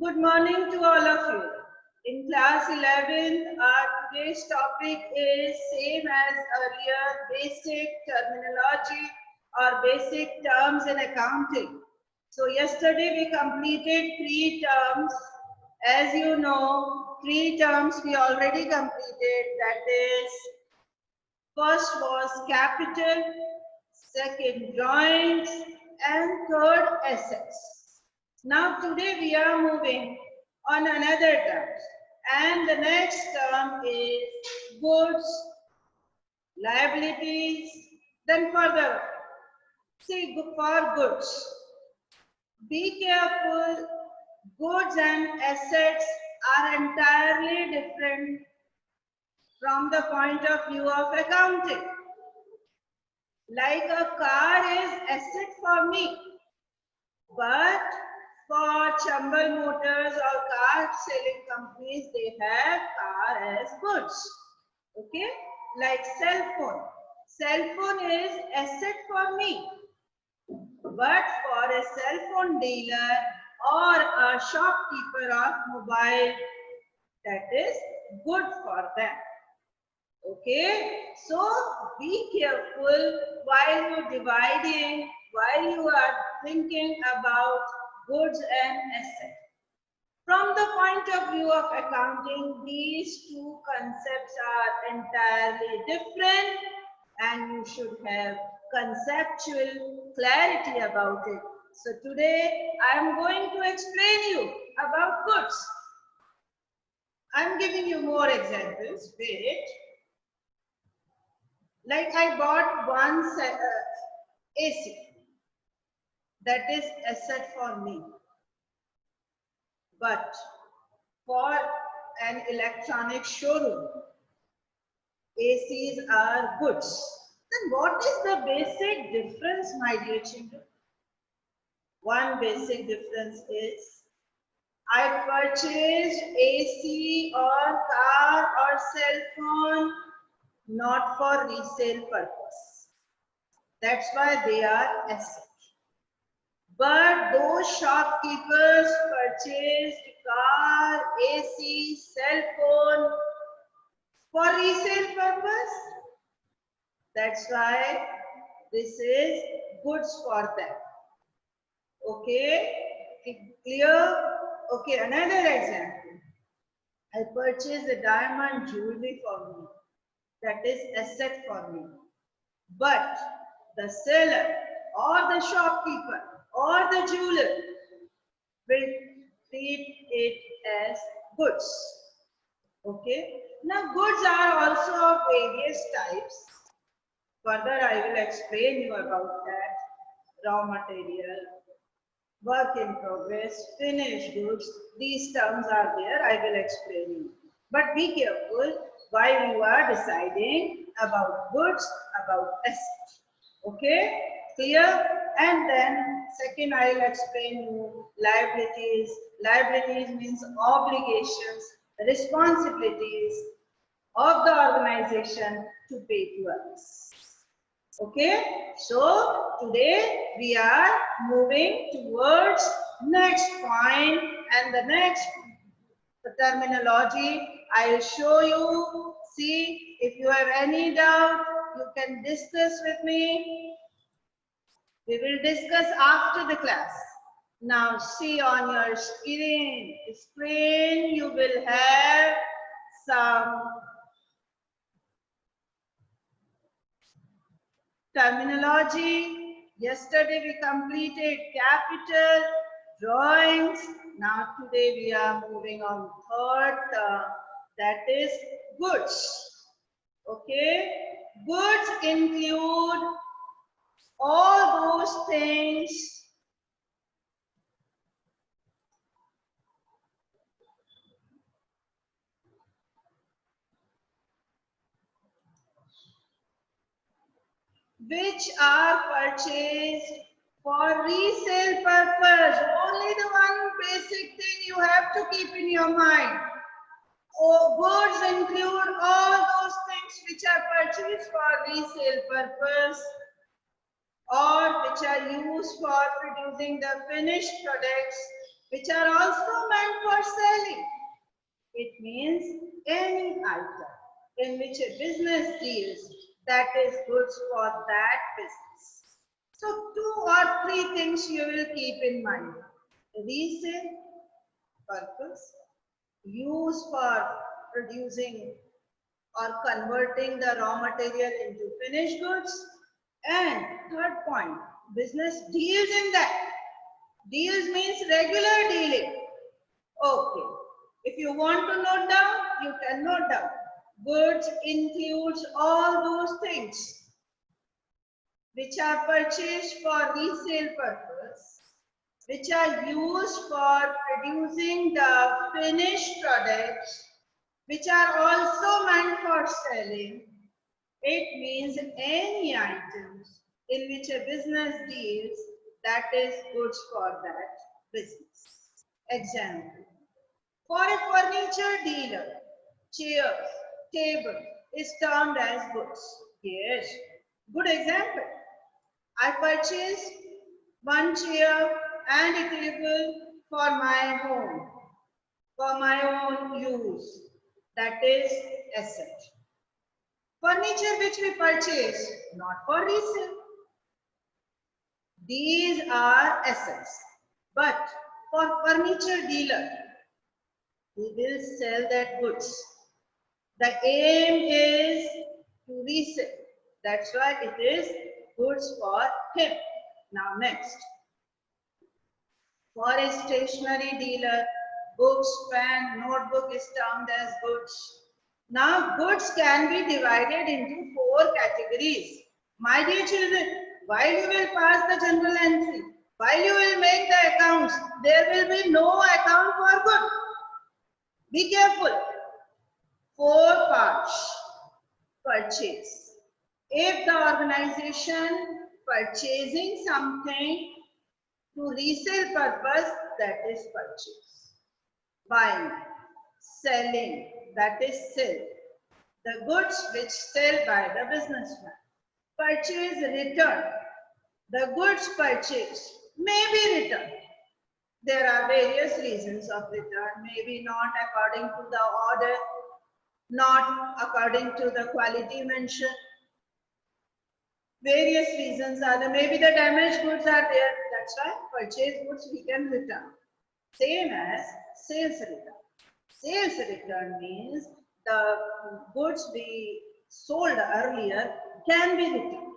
Good morning to all of you. In class 11, our today's topic is same as earlier, basic terminology or basic terms in accounting. So yesterday we completed 3 terms. As you know, 3 terms we already completed. That is, first was capital, second drawings, and third assets. Now today we are moving on another term, and the next term is goods, liabilities, then further. See, for goods, be careful, goods and assets are entirely different from the point of view of accounting. Like a car is asset for me, but for Chambal Motors or car selling companies, they have car as goods. Okay, like cell phone. Cell phone is asset for me, but for a cell phone dealer or a shopkeeper of mobile, that is good for them. Okay, so be careful while you're dividing, while you are thinking about goods and assets. From the point of view of accounting, these two concepts are entirely different and you should have conceptual clarity about it. So today I am going to explain you about goods. I am giving you more examples. Wait. Like I bought one AC, that is asset for me. But for an electronic showroom, ACs are goods. Then what is the basic difference, my dear children? One basic difference is I purchased AC or car or cell phone not for resale purpose. That's why they are assets. But those shopkeepers purchased car, AC, cell phone for resale purpose. That's why this is goods for them. Okay, clear? Okay, another example. I purchased a diamond jewelry for me. That is asset for me. But the seller or the shopkeeper or the jeweler will treat it as goods. Okay. Now goods are also of various types. Further I will explain you about that. Raw material, work in progress, finished goods. These terms are there. I will explain you. But be careful while you are deciding about goods, about assets. Okay, clear? And then second I will explain you liabilities. Liabilities means obligations, responsibilities of the organization to pay to us. Okay, so today we are moving towards next point, and the next terminology I will show you. See, if you have any doubt, you can discuss with me. We will discuss after the class. Now see on your screen you will have some terminology. Yesterday we completed capital, drawings. Now today we are moving on third term, that is goods. Okay, goods include all those things which are purchased for resale purpose. Only the one basic thing you have to keep in your mind. Goods include all those things which are purchased for resale purpose or which are used for producing the finished products which are also meant for selling. It means any item in which a business deals that is goods for that business. So 2 or 3 things you will keep in mind. Resale, purpose, use for producing or converting the raw material into finished goods, and third point, business deals in that. Deals means regular dealing. Okay. If you want to note down, you can note down. Goods includes all those things which are purchased for resale purpose, which are used for producing the finished products, which are also meant for selling. It means any items in which a business deals that is goods for that business. Example. For a furniture dealer, chairs, table is termed as goods. Yes, good example. I purchased one chair and a table for my home, for my own use. That is asset. Furniture which we purchase, not for resale. These are assets. But for furniture dealer, he will sell that goods. The aim is to resell. That's why it is goods for him. Now next. For a stationery dealer, books, pen, notebook is termed as goods. Now goods can be divided into 4 categories. My dear children, while you will pass the general entry, while you will make the accounts, there will be no account for good. Be careful. 4 parts. Purchase. If the organization purchasing something to resale purpose, that is purchase. Buying. Selling, that is sell. The goods which sell by the businessman. Purchase, return. The goods purchased may be returned. There are various reasons of return, maybe not according to the order, not according to the quality mentioned. Various reasons are there. Maybe the damaged goods are there. That's why purchased goods we can return. Same as sales return. Sales return means the goods we sold earlier can be returned.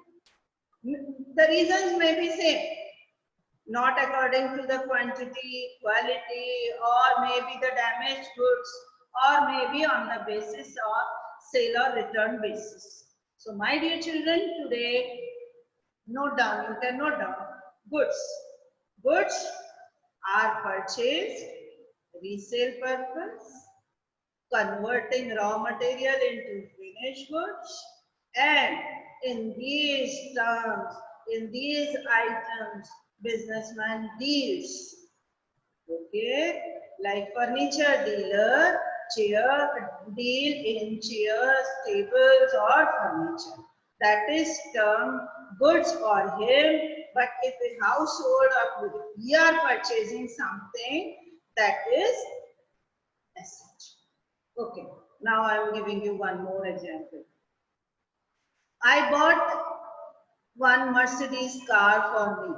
The reasons may be same. Not according to the quantity, quality, or maybe the damaged goods, or maybe on the basis of sale or return basis. So my dear children, today, note down, you can note down goods. Goods are purchased, resale purpose, converting raw material into finished goods, and in these terms, in these items, businessman deals. Okay, like furniture dealer, chair deal in chairs, tables, or furniture. That is termed goods for him. But if a household or we are purchasing something, that is asset. Okay, now I am giving you one more example. I bought one Mercedes car for me.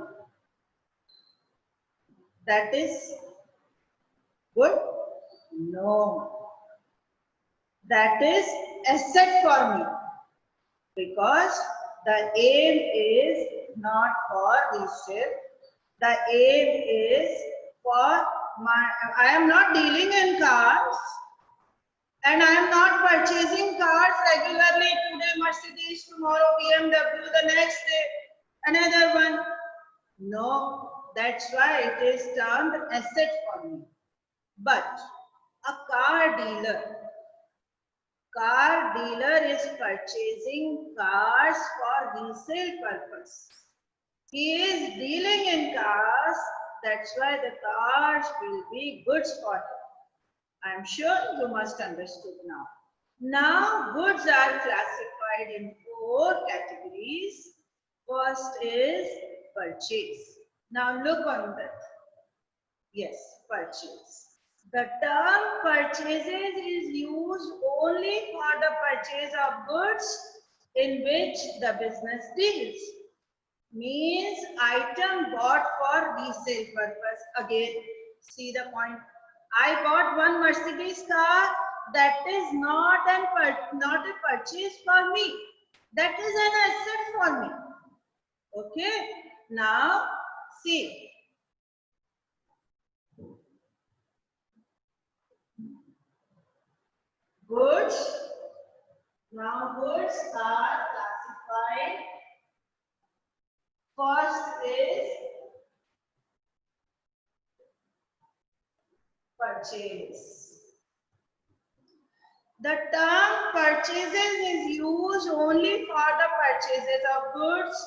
That is good? No. That is asset for me. Because the aim is not for resale. The aim is for I am not dealing in cars. And I am not purchasing cars regularly. Today Mercedes, tomorrow BMW, the next day another one. No, that's why it is termed asset for me. But a car dealer is purchasing cars for resale purpose. He is dealing in cars. That's why the cars will be goods for him. I am sure you must understood now. Now goods are classified in 4 categories. First is purchase. Now look on that. Yes, purchase. The term purchases is used only for the purchase of goods in which the business deals. Means item bought for resale purpose. Again, see the point. I bought one Mercedes car. That is not a purchase for me. That is an asset for me. Okay. Now see. Goods. Now goods are classified. First is purchase. The term purchases is used only for the purchases of goods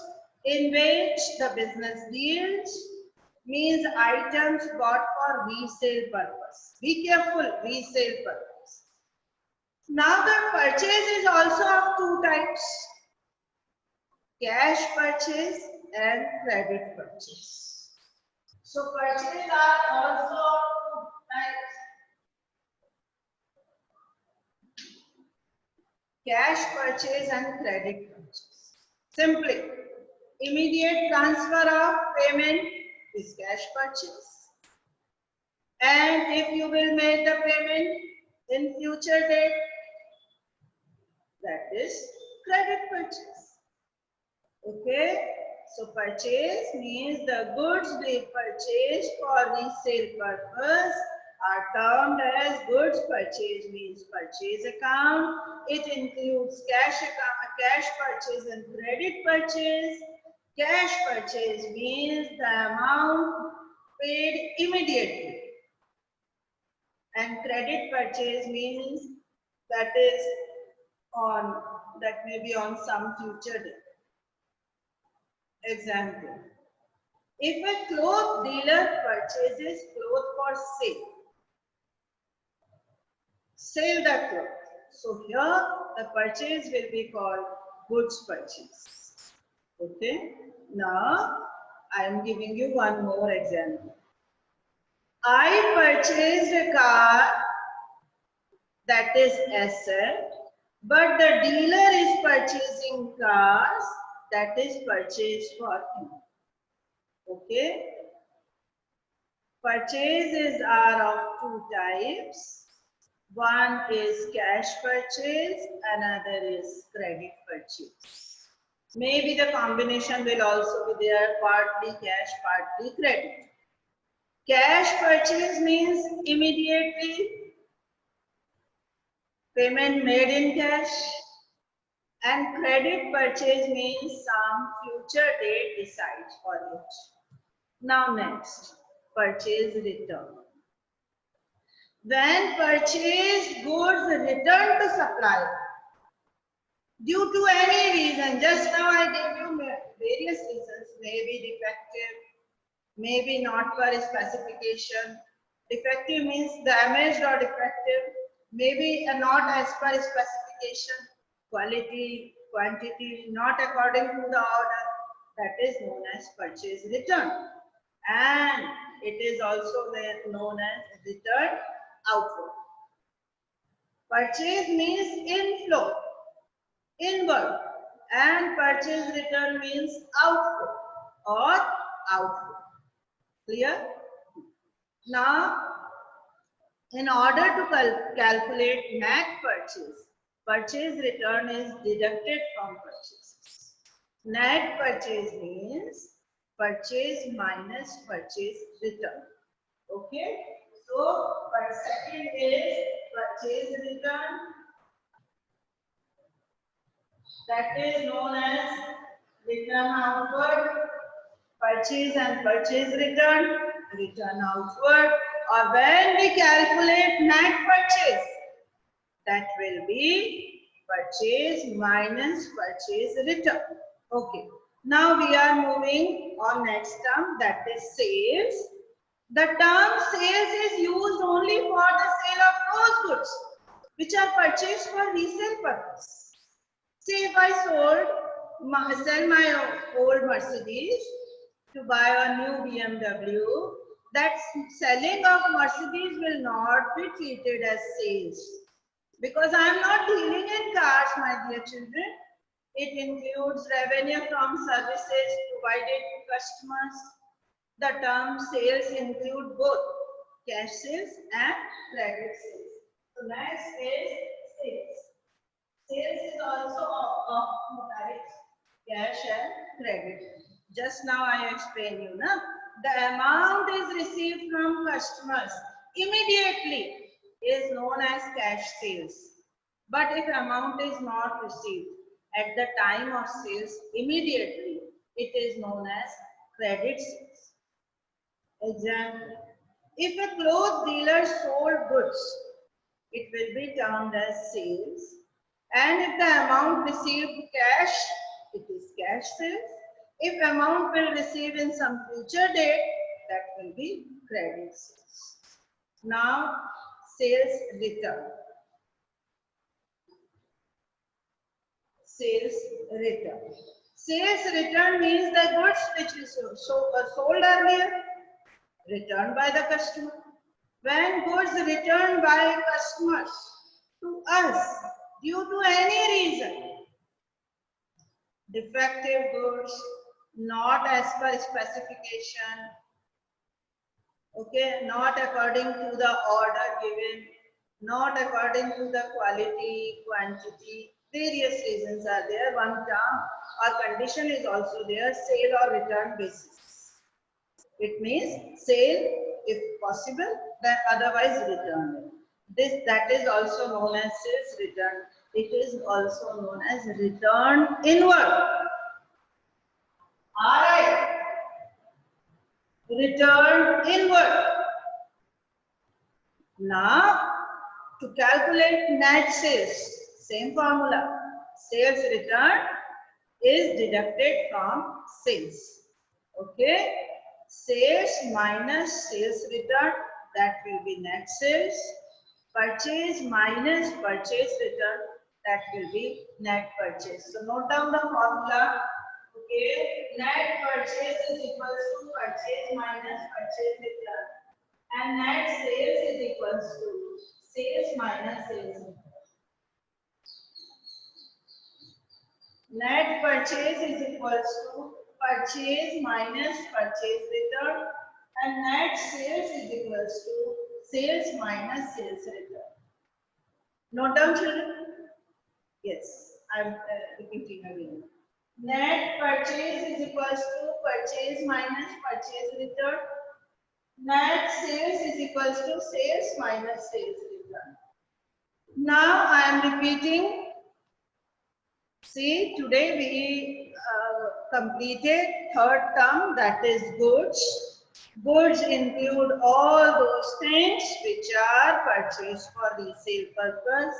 in which the business deals, means items bought for resale purpose. Be careful, resale purpose. Now the purchase is also of two types, cash purchase and credit purchase. So purchases are also of two types. Cash purchase and credit purchase. Simply, immediate transfer of payment is cash purchase. And if you will make the payment in future date, that is credit purchase. Okay. So purchase means the goods we purchase for resale purpose are termed as goods purchase, means purchase account. It includes cash purchase and credit purchase. Cash purchase means the amount paid immediately. And credit purchase means that may be on some future date. Example. If a cloth dealer purchases cloth for sell the cloth. So here the purchase will be called goods purchase. Okay. Now I am giving you one more example. I purchased a car, that is asset, but the dealer is purchasing cars, that is purchase for him. Okay. Purchases are of two types. One is cash purchase, another is credit purchase. Maybe the combination will also be there, partly cash, partly credit. Cash purchase means immediately payment made in cash, and credit purchase means some future date decides for it. Now next, purchase return. When purchased goods return to supplier due to any reason, just now I gave you various reasons, maybe defective, maybe not per specification. Defective means damaged or defective, maybe not as per specification, quality, quantity, not according to the order, that is known as purchase return. And it is also known as return outward. Purchase means inflow, inward, and purchase return means outward or outward. Clear? Now, in order to calculate net purchase, purchase return is deducted from purchases. Net purchase means purchase minus purchase return. Okay? So, second is purchase return, that is known as return outward. Purchase and purchase return, return outward. Or when we calculate net purchase, that will be purchase minus purchase return. Okay. Now we are moving on next term, that is sales. The term sales is used only for the sale of those goods which are purchased for resale purpose. Say if I sell my old Mercedes to buy a new BMW, that selling of Mercedes will not be treated as sales because I am not dealing in cars, my dear children. It includes revenue from services provided to customers. The term sales include both cash sales and credit sales. So next is sales. Sales is also of two types, cash and credit. Just now I explained you, na? The amount is received from customers immediately is known as cash sales. But if amount is not received at the time of sales immediately, it is known as credit sales. Example, if a cloth dealer sold goods, it will be termed as sales. And if the amount received cash, it is cash sales. If amount will receive in some future date, that will be credit sales. Now, sales return. Sales return. Sales return means the goods which is sold earlier, returned by the customer. When goods returned by customers to us due to any reason, defective goods, not as per specification, okay, not according to the order given, not according to the quality, quantity, various reasons are there. One term or condition is also there, sale or return basis. It means sale if possible, then otherwise return. That is also known as sales return. It is also known as return inward. Alright. Return inward. Now, to calculate net sales, same formula. Sales return is deducted from sales. Okay. Sales minus sales return, that will be net sales. Purchase minus purchase return, that will be net purchase. So note down the formula. Okay, net purchase is equals to purchase minus purchase return, and net sales is equals to sales minus sales return. Net purchase is equals to purchase minus purchase return, and net sales is equals to sales minus sales return. Note down, children? Yes, I am repeating again. Net purchase is equals to purchase minus purchase return. Net sales is equals to sales minus sales return. Now I am repeating. See, today we completed third term, that is goods. Goods include all those things which are purchased for resale purpose.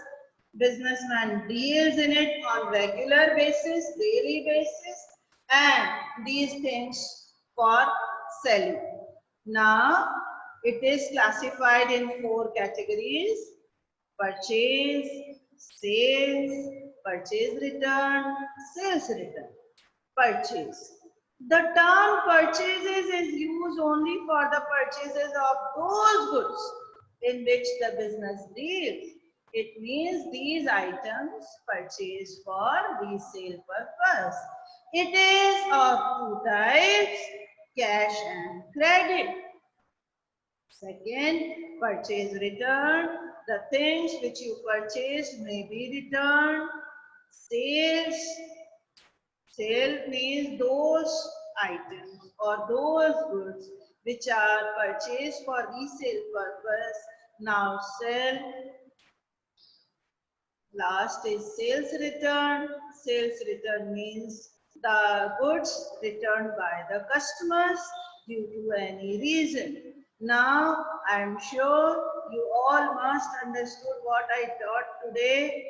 Businessman deals in it on regular basis, daily basis, and these things for selling. Now, it is classified in 4 categories: purchase, sales, purchase return, sales return. Purchase. The term purchases is used only for the purchases of those goods in which the business deals. It means these items purchased for resale purpose. It is of 2 types, cash and credit. Second, purchase return. The things which you purchased may be returned. Sales. Sale means those items or those goods which are purchased for resale purpose now sell. Last is sales return. Sales return means the goods returned by the customers due to any reason. Now, I am sure you all must understood what I taught today.